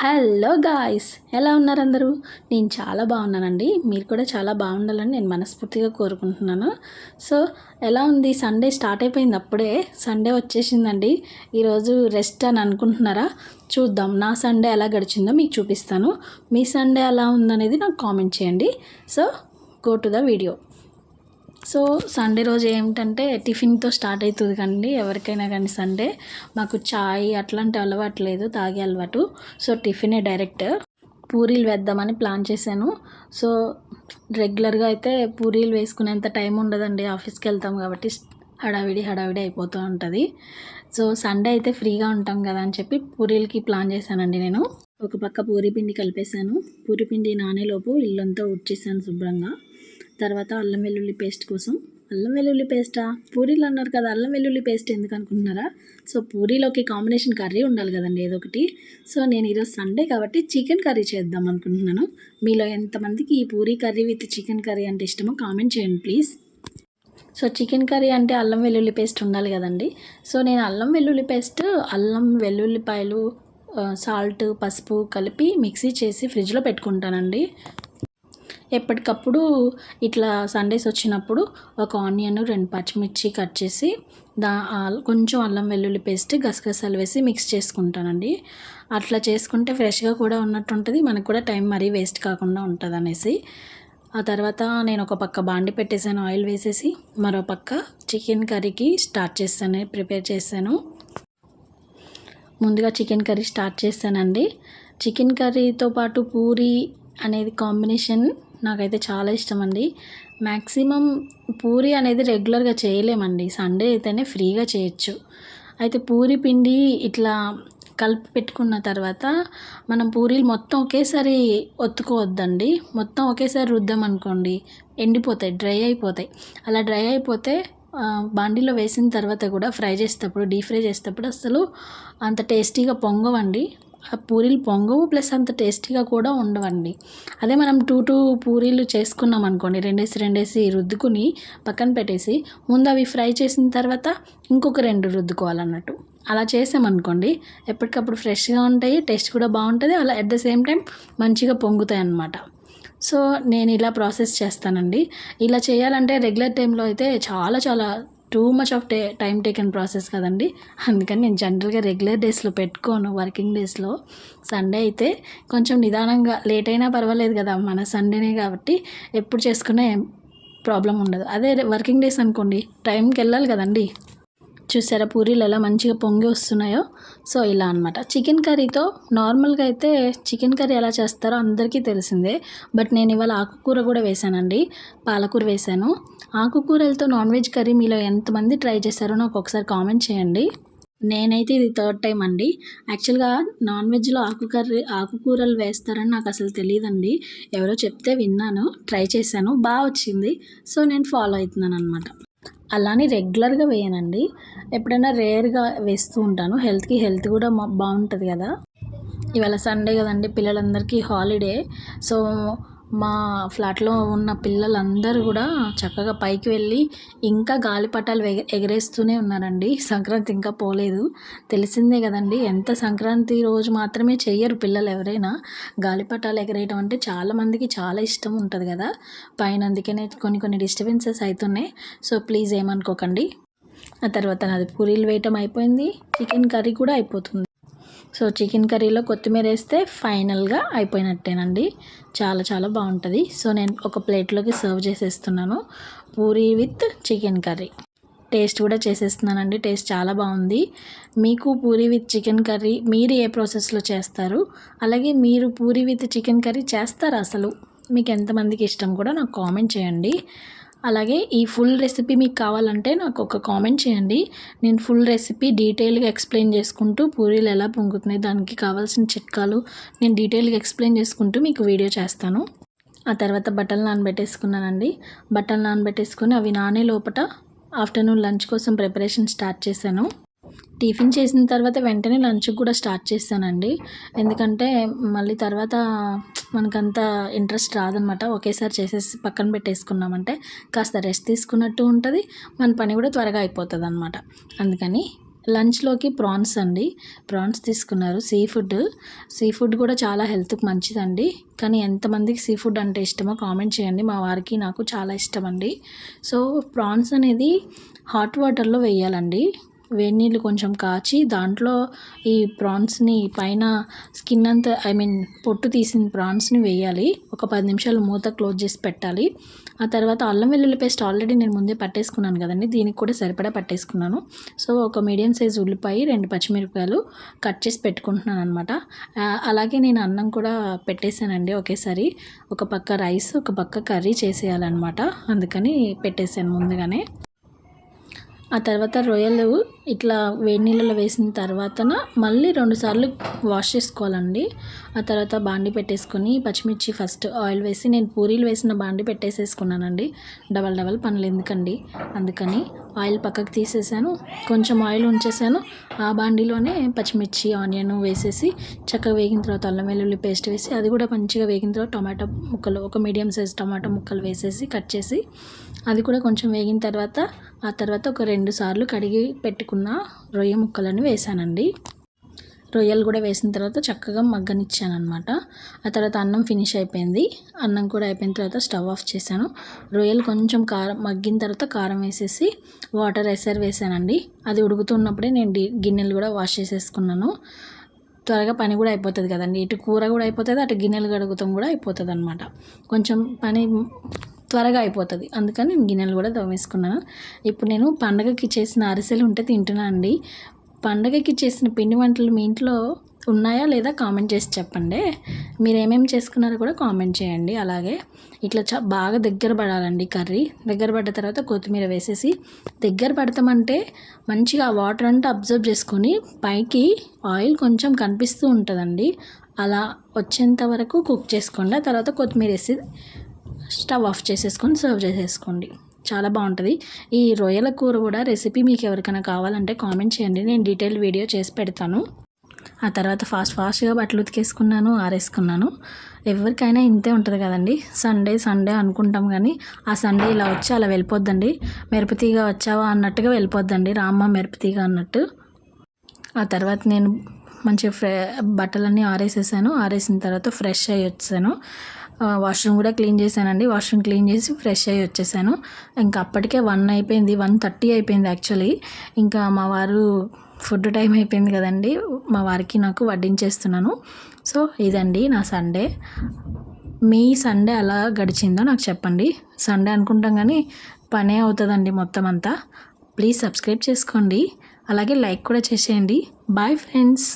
Hello guys, ఎలా ఉన్నారు అందరూ? నేను చాలా బాగున్నానండి. మీరు కూడా చాలా బాగుండాలని నేను మనస్ఫూర్తిగా కోరుకుంటున్నాను. సో ఎలా ఉంది? సండే స్టార్ట్ అయిపోయింది, అప్పుడే సండే వచ్చేసిందండి. ఈరోజు రెస్ట్ అని అనుకుంటున్నారా? చూద్దాం నా సండే ఎలా గడిచిందో మీకు చూపిస్తాను. మీ సండే ఎలా ఉందనేది నాకు కామెంట్ చేయండి. So go to the video. So Sunday రోజు ఏమిటంటే టిఫిన్తో స్టార్ట్ అవుతుంది కండి ఎవరికైనా కానీ. సండే మాకు చాయ్ అట్లాంటి అలవాటు లేదు, తాగే అలవాటు. సో టిఫినే డైరెక్ట్. పూరీలు వేద్దామని ప్లాన్ చేశాను. సో రెగ్యులర్గా అయితే పూరీలు వేసుకునేంత టైం ఉండదండి, ఆఫీస్కి వెళ్తాం కాబట్టి హడావిడి అయిపోతూ ఉంటుంది. సో సండే అయితే ఫ్రీగా ఉంటాం కదా అని చెప్పి పూరీలకి ప్లాన్ చేశానండి నేను. ఒక పక్క పూరీ పిండి కలిపేశాను. పూరీ పిండి నానేలోపు ఇల్లంతా ఉడ్చేసాను శుభ్రంగా. తర్వాత అల్లం వెల్లుల్లి పేస్ట్ కోసం, అల్లం వెల్లుల్లి పేస్టా? పూరీలు అన్నారు కదా, అల్లం వెల్లుల్లి పేస్ట్ ఎందుకు అనుకుంటున్నారా? సో పూరీలోకి కాంబినేషన్ కర్రీ ఉండాలి కదండి ఏదో ఒకటి. సో నేను ఈరోజు సండే కాబట్టి చికెన్ కర్రీ చేద్దాం అనుకుంటున్నాను. మీలో ఎంతమందికి ఈ Puri curry with chicken curry అంటే ఇష్టమో కామెంట్ చేయండి ప్లీజ్. సో చికెన్ కర్రీ అంటే అల్లం వెల్లుల్లి పేస్ట్ ఉండాలి కదండి. సో నేను అల్లం వెల్లుల్లి పేస్ట్, అల్లం వెల్లుల్లిపాయలు, సాల్ట్, పసుపు కలిపి మిక్సీ చేసి ఫ్రిడ్జ్లో పెట్టుకుంటానండి. ఎప్పటికప్పుడు ఇట్లా సండేస్ వచ్చినప్పుడు ఒక ఆనియన్, 2 పచ్చిమిర్చి కట్ చేసి కొంచెం అల్లం వెల్లుల్లి పేస్ట్, గసగసాలు వేసి మిక్స్ చేసుకుంటానండి. అట్లా చేసుకుంటే ఫ్రెష్గా కూడా ఉన్నట్టు ఉంటుంది, మనకు కూడా టైం మరీ వేస్ట్ కాకుండా ఉంటుంది అనేసి. ఆ తర్వాత నేను ఒక పక్క బాండి పెట్టేసాను, ఆయిల్ వేసేసి. మరో పక్క చికెన్ కర్రీకి ప్రిపేర్ చేశాను. ముందుగా చికెన్ కర్రీ స్టార్ట్ చేశానండి. చికెన్ కర్రీతో పాటు పూరీ అనేది కాంబినేషన్ నాకైతే చాలా ఇష్టం అండి. మ్యాక్సిమం పూరీ అనేది రెగ్యులర్గా చేయలేమండి, సండే అయితేనే ఫ్రీగా చేయొచ్చు. అయితే పూరీ పిండి ఇట్లా కలిపి పెట్టుకున్న తర్వాత మనం పూరీలు మొత్తం ఒకేసారి ఒత్తుకోవద్దండి. మొత్తం ఒకేసారి రుద్దామనుకోండి ఎండిపోతాయి, డ్రై అయిపోతాయి. అలా డ్రై అయిపోతే బాండీలో వేసిన తర్వాత కూడా డీప్ ఫ్రై చేసేటప్పుడు అసలు అంత టేస్టీగా పొంగవండి. ఆ పూరీలు పొంగవు, ప్లస్ అంత టేస్టీగా కూడా ఉండవండి. అదే మనం 2 పూరీలు చేసుకున్నాం అనుకోండి, రెండేసి రుద్దుకుని పక్కన పెట్టేసి ముందు అవి ఫ్రై చేసిన తర్వాత ఇంకొక 2 రుద్దుకోవాలన్నట్టు. అలా చేసామనుకోండి ఎప్పటికప్పుడు ఫ్రెష్గా ఉంటాయి, టేస్ట్ కూడా బాగుంటుంది, అలా అట్ ద సేమ్ టైం మంచిగా పొంగుతాయి అన్నమాట. సో నేను ఇలా ప్రాసెస్ చేస్తానండి. ఇలా చేయాలంటే రెగ్యులర్ టైంలో అయితే చాలా too much of time taken process కదండి. అందుకని నేను జనరల్గా రెగ్యులర్ డేస్లో పెట్టుకోను, వర్కింగ్ డేస్లో. సండే అయితే కొంచెం నిదానంగా లేట్ అయినా పర్వాలేదు కదా, మన సండేనే కాబట్టి ఎప్పుడు చేసుకున్నా ఏం ప్రాబ్లం ఉండదు. అదే వర్కింగ్ డేస్ అనుకోండి, టైంకి వెళ్ళాలి కదండి. చూసారా పూరీలు ఎలా మంచిగా పొంగి వస్తున్నాయో? సో ఇలా అనమాట. చికెన్ కర్రీతో నార్మల్గా అయితే చికెన్ కర్రీ ఎలా చేస్తారో అందరికీ తెలిసిందే. బట్ నేను ఇవాళ ఆకుకూర కూడా వేసానండి, పాలకూర వేసాను. ఆకుకూరలతో నాన్ వెజ్ కర్రీ మీలో ఎంతమంది ట్రై చేశారో నాకు ఒకసారి కామెంట్ చేయండి. నేనైతే ఇది 3rd టైం అండి. యాక్చువల్గా నాన్ వెజ్లో ఆకుకూరలు వేస్తారని నాకు అసలు తెలియదండి. ఎవరో చెప్తే విన్నాను, ట్రై చేశాను, బాగా వచ్చింది. సో నేను ఫాలో అవుతున్నాను అనమాట. అలానే రెగ్యులర్గా వేయనండి, ఎప్పుడైనా రేర్గా వేస్తూ ఉంటాను. హెల్త్ కూడా బాగుంటుంది కదా. ఇవాళ సండే కదండి, పిల్లలందరికీ హాలిడే. సో మా ఫ్లాట్లో ఉన్న పిల్లలందరూ కూడా చక్కగా పైకి వెళ్ళి ఇంకా గాలిపటాలు ఎగరేస్తూనే ఉన్నారండి. సంక్రాంతి ఇంకా పోలేదు, తెలిసిందే కదండి. సంక్రాంతి రోజు మాత్రమే చెయ్యరు పిల్లలు ఎవరైనా. గాలిపటాలు ఎగరేయడం అంటే చాలామందికి చాలా ఇష్టం ఉంటుంది కదా పైన. అందుకనే కొన్ని డిస్టర్బెన్సెస్ అవుతున్నాయి. సో ప్లీజ్ ఏమనుకోకండి. ఆ తర్వాత నాది పూరీలు వేయటం అయిపోయింది, చికెన్ కర్రీ కూడా అయిపోతుంది. సో చికెన్ కర్రీలో కొత్తిమీర వేస్తే ఫైనల్గా అయిపోయినట్టేనండి. చాలా బాగుంటుంది. సో నేను ఒక ప్లేట్లోకి సర్వ్ చేసేస్తున్నాను Puri with chicken curry. Taste కూడా చేసేస్తున్నానండి, టేస్ట్ చాలా బాగుంది. మీకు పూరీ విత్ చికెన్ కర్రీ మీరు ఏ ప్రాసెస్లో చేస్తారు? అలాగే మీరు పూరీ విత్ చికెన్ కర్రీ చేస్తారా అసలు? మీకు ఎంతమందికి ఇష్టం కూడా నాకు కామెంట్ చేయండి. అలాగే ఈ ఫుల్ రెసిపీ మీకు కావాలంటే నాకు ఒక కామెంట్ చేయండి. నేను ఫుల్ రెసిపీ డీటెయిల్గా ఎక్స్ప్లెయిన్ చేసుకుంటూ పూరీలు ఎలా పొంగుతున్నాయి, దానికి కావాల్సిన చిట్కాలు నేను డీటెయిల్గా ఎక్స్ప్లెయిన్ చేసుకుంటూ మీకు వీడియో చేస్తాను. ఆ తర్వాత బట్టలు నానబెట్టేసుకున్నానండి. బట్టలు నానబెట్టేసుకొని అవి నానే లోపల ఆఫ్టర్నూన్ లంచ్ కోసం ప్రిపరేషన్ స్టార్ట్ చేశాను. టిఫిన్ చేసిన తర్వాత వెంటనే లంచ్ కూడా స్టార్ట్ చేశానండి. ఎందుకంటే మళ్ళీ తర్వాత మనకంత ఇంట్రెస్ట్ రాదనమాట. ఒకేసారి చేసేసి పక్కన పెట్టేసుకున్నామంటే కాస్త రెస్ట్ తీసుకున్నట్టు ఉంటుంది, మన పని కూడా త్వరగా అయిపోతుంది అనమాట. అందుకని లంచ్లోకి ప్రాన్స్ అండి. ప్రాన్స్ తీసుకున్నారు. సీ ఫుడ్ కూడా చాలా హెల్త్కి మంచిదండి. కానీ ఎంతమందికి సీ ఫుడ్ అంటే ఇష్టమో కామెంట్ చేయండి. మా వారికి నాకు చాలా ఇష్టం అండి. సో ప్రాన్స్ అనేది హాట్ వాటర్లో వేయాలండి. వేడి నీళ్ళు కొంచెం కాచి దాంట్లో ఈ ప్రాన్స్ని పైన స్కిన్ అంతా పొట్టు తీసిన ప్రాన్స్ని వేయాలి. ఒక 10 నిమిషాలు మూత క్లోజ్ చేసి పెట్టాలి. ఆ తర్వాత అల్లం వెల్లుల్లి పేస్ట్ ఆల్రెడీ నేను ముందే పట్టేసుకున్నాను కదండి, దీనికి కూడా సరిపడా పట్టేసుకున్నాను. సో ఒక మీడియం సైజ్ ఉల్లిపాయ, 2 పచ్చిమిరపకాయలు కట్ చేసి పెట్టుకుంటున్నాను అనమాట. అలాగే నేను అన్నం కూడా పెట్టేశానండి ఒకేసారి. ఒక పక్క రైస్, ఒక పక్క కర్రీ చేసేయాలన్నమాట. అందుకని పెట్టేశాను ముందుగానే. ఆ తర్వాత రొయ్యలు ఇట్లా వేడి నీళ్ళలో వేసిన తర్వాతన మళ్ళీ 2 సార్లు వాష్ చేసుకోవాలండి. ఆ తర్వాత బాండి పెట్టేసుకొని పచ్చిమిర్చి ఫస్ట్ ఆయిల్ వేసి, నేను పూరీలు వేసిన బాండి పెట్టేసేసుకున్నానండి. డబల్ పనులు ఎందుకండి, అందుకని ఆయిల్ పక్కకు తీసేసాను. కొంచెం ఆయిల్ ఉంచేసాను. ఆ బాండిలోనే పచ్చిమిర్చి, ఆనియన్ వేసేసి చక్కగా వేగిన తర్వాత అల్లం వెల్లుల్లి పేస్ట్ వేసి, అది కూడా మంచిగా వేగిన తర్వాత టమాటా ముక్కలు, ఒక మీడియం సైజ్ టమాటా ముక్కలు వేసేసి కట్ చేసి, అది కూడా కొంచెం వేగిన తర్వాత ఆ తర్వాత ఒక 2 సార్లు కడిగి పెట్టుకున్న రొయ్య ముక్కలను వేసానండి. రొయ్యలు కూడా వేసిన తర్వాత చక్కగా మగ్గనిచ్చానమాట. ఆ తర్వాత అన్నం ఫినిష్ అయిపోయింది. అన్నం కూడా అయిపోయిన తర్వాత స్టవ్ ఆఫ్ చేశాను. రొయ్యలు కొంచెం కారం మగ్గిన తర్వాత కారం వేసేసి వాటర్ వేసానండి. అది ఉడుకుతున్నప్పుడే నేను గిన్నెలు కూడా వాష్ చేసేసుకున్నాను. త్వరగా పని కూడా అయిపోతుంది కదండి. ఇటు కూర కూడా అయిపోతుంది, అటు గిన్నెలు కడుగుతాం కూడా అయిపోతుంది అనమాట. కొంచెం పని త్వరగా అయిపోతుంది, అందుకని నేను గిన్నెలు కూడా తోమేసుకున్నాను. ఇప్పుడు నేను పండగకి చేసిన అరిసెలు ఉంటే తింటున్నాను అండి. పండగకి చేసిన పిండి వంటలు మీ ఇంట్లో ఉన్నాయా లేదా కామెంట్ చేసి చెప్పండి. మీరు ఏమేమి చేసుకున్నారో కూడా కామెంట్ చేయండి. అలాగే ఇట్లా బాగా దగ్గర పడాలండి కర్రీ. దగ్గర పడ్డ తర్వాత కొత్తిమీర వేసేసి, దగ్గర పడతామంటే మంచిగా వాటర్ అంతా అబ్జర్వ్ చేసుకొని పైకి ఆయిల్ కొంచెం కనిపిస్తూ ఉంటుందండి. అలా వచ్చేంత వరకు కుక్ చేసుకోండి. ఆ తర్వాత కొత్తిమీర వేసి స్టవ్ ఆఫ్ చేసేసుకొని సర్వ్ చేసేసుకోండి. చాలా బాగుంటుంది. ఈ రొయ్యల కూర కూడా రెసిపీ మీకు ఎవరికైనా కావాలంటే కామెంట్ చేయండి, నేను డీటెయిల్ వీడియో చేసి పెడతాను. ఆ తర్వాత ఫాస్ట్గా బట్టలు ఉతికేసుకున్నాను, ఆరేసుకున్నాను. ఎవరికైనా ఇంతే ఉంటుంది కదండి. సండే అనుకుంటాం కానీ ఆ సండే ఇలా వచ్చి అలా వెళ్ళిపోద్దండి. మెరుపుతీగా వచ్చావా అన్నట్టుగా వెళ్ళిపోద్దండి, రామ్మ మెరుపుతీగా అన్నట్టు. ఆ తర్వాత నేను మంచిగా బట్టలన్నీ ఆరేసేసాను. ఆరేసిన తర్వాత ఫ్రెష్ అయ్యి వచ్చాను. వాష్రూమ్ కూడా క్లీన్ చేశానండి. వాష్రూమ్ క్లీన్ చేసి ఫ్రెష్ అయ్యి వచ్చేసాను. ఇంకా అప్పటికే 1 అయిపోయింది, 1:30 అయిపోయింది యాక్చువల్లీ. ఇంకా మా వారు ఫుడ్ టైం అయిపోయింది కదండి, మా వారికి నాకు వడ్డించేస్తున్నాను. సో ఇదండి నా సండే. మీ సండే అలా గడిచిందో నాకు చెప్పండి. సండే అనుకుంటాం కానీ పనే అవుతుందండి మొత్తం అంతా. ప్లీజ్ సబ్స్క్రైబ్ చేసుకోండి, అలాగే లైక్ కూడా చేసేయండి. Bye friends.